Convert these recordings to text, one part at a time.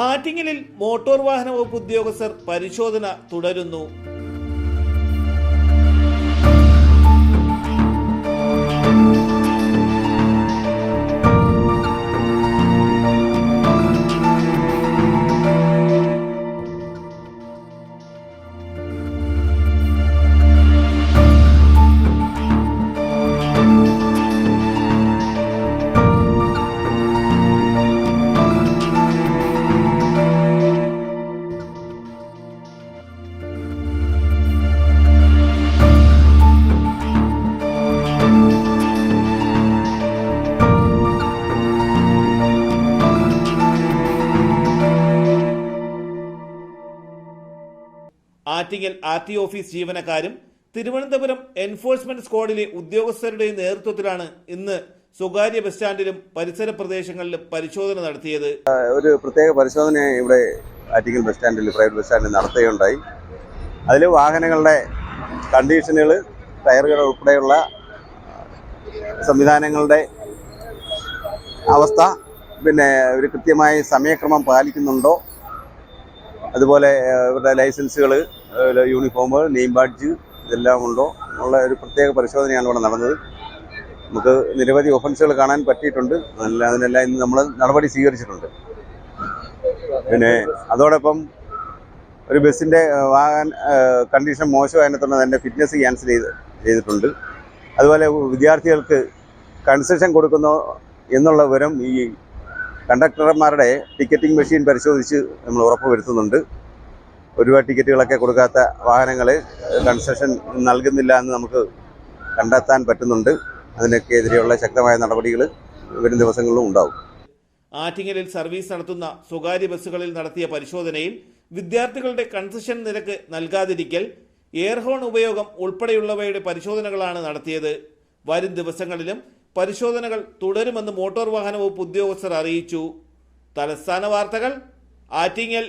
ആറ്റിങ്ങലിൽ മോട്ടോർ വാഹന വകുപ്പ് ഉദ്യോഗസ്ഥർ പരിശോധന തുടരുന്നു. ആറ്റിങ്ങൽ RT ഓഫീസ് ജീവനക്കാരും തിരുവനന്തപുരം എൻഫോഴ്സ്മെന്റ് സ്ക്വാഡിലെ ഉദ്യോഗസ്ഥരുടെ നേതൃത്വത്തിലാണ് ഇന്ന് സ്വകാര്യ ബസ് സ്റ്റാൻഡിലും പരിസര പ്രദേശങ്ങളിലും പരിശോധന നടത്തിയത്. ഒരു പ്രത്യേക പരിശോധന ഇവിടെ ആറ്റിങ്ങൽ ബസ് സ്റ്റാൻഡിൽ, പ്രൈവറ്റ് ബസ് സ്റ്റാൻഡിൽ നടത്തുകയുണ്ടായി. അതിൽ വാഹനങ്ങളുടെ കണ്ടീഷനുകൾ, ടയറുകൾ ഉൾപ്പെടെയുള്ള സംവിധാനങ്ങളുടെ അവസ്ഥ, പിന്നെ ഒരു കൃത്യമായി സമയക്രമം പാലിക്കുന്നുണ്ടോ, അതുപോലെ ഇവരുടെ ലൈസൻസുകൾ, യൂണിഫോം, നെയിം ബാഡ്ജ് ഇതെല്ലാം ഉണ്ടോ എന്നുള്ള ഒരു പ്രത്യേക പരിശോധനയാണ് ഇവിടെ നടന്നത്. നമുക്ക് നിരവധി ഒഫൻസുകൾ കാണാൻ പറ്റിയിട്ടുണ്ട്. അതിനെല്ലാം ഇന്ന് നമ്മൾ നടപടി സ്വീകരിച്ചിട്ടുണ്ട്. പിന്നെ അതോടൊപ്പം ഒരു ബസ്സിൻ്റെ വാഹന കണ്ടീഷൻ മോശമായതിനെ തന്നെ ഫിറ്റ്നസ് ക്യാൻസൽ ചെയ്തിട്ടുണ്ട്. അതുപോലെ വിദ്യാർത്ഥികൾക്ക് കൺസെഷൻ കൊടുക്കുന്നു എന്നുള്ള വിവരം ഈ കണ്ടക്ടർമാരുടെ ടിക്കറ്റിംഗ് മെഷീൻ പരിശോധിച്ച് നമ്മൾ ഉറപ്പ് വരുത്തുന്നുണ്ട്. ഒരുപാട് ടിക്കറ്റുകളൊക്കെ കൊടുക്കാത്ത വാഹനങ്ങൾ കൺസെഷൻ നൽകുന്നില്ല എന്ന് നമുക്ക് കണ്ടെത്താൻ പറ്റുന്നുണ്ട്. അതിനൊക്കെ എതിരെയുള്ള ശക്തമായ നടപടികൾ വരും ദിവസങ്ങളിലും ഉണ്ടാവും. ആറ്റിങ്ങലിൽ സർവീസ് നടത്തുന്ന സ്വകാര്യ ബസ്സുകളിൽ നടത്തിയ പരിശോധനയിൽ വിദ്യാർത്ഥികളുടെ കൺസെഷൻ നിരക്ക് നൽകാതിരിക്കൽ, എയർഹോൺ ഉപയോഗം ഉൾപ്പെടെയുള്ളവയുടെ പരിശോധനകളാണ് നടത്തിയത്. വരും ദിവസങ്ങളിലും പരിശോധനകൾ തുടരുമെന്ന് മോട്ടോർ വാഹന വകുപ്പ് ഉദ്യോഗസ്ഥർ അറിയിച്ചു. തലസ്ഥാന വാർത്തകൾ, ആറ്റിങ്ങൽ.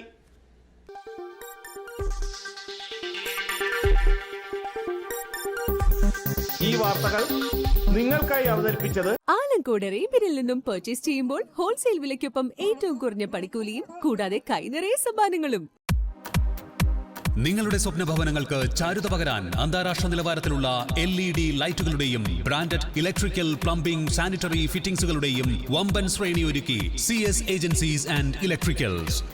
ഈ വാർത്തകൾ നിങ്ങൾക്കായി അവതരിപ്പിച്ചത് ആലങ്കോട് റീബിനിൽ നിന്നും പർച്ചേസ് ചെയ്യുമ്പോൾ ഹോൾസെയിൽ വിലയ്ക്കൊപ്പം ഏറ്റവും കുറഞ്ഞ പണിക്കൂലിയും കൂടാതെ കൈനിറയെ സമ്മാനങ്ങളും. നിങ്ങളുടെ സ്വപ്ന ഭവനങ്ങൾക്ക് ചാരുത പകരാൻ അന്താരാഷ്ട്ര നിലവാരത്തിലുള്ള LED ലൈറ്റുകളുടെയും ബ്രാൻഡഡ് ഇലക്ട്രിക്കൽ, പ്ലംബിംഗ്, സാനിറ്ററി ഫിറ്റിംഗ്സുകളുടെയും വമ്പൻ ശ്രേണി ഒരുക്കി CS ഏജൻസീസ് ആൻഡ് ഇലക്ട്രിക്കൽസ്.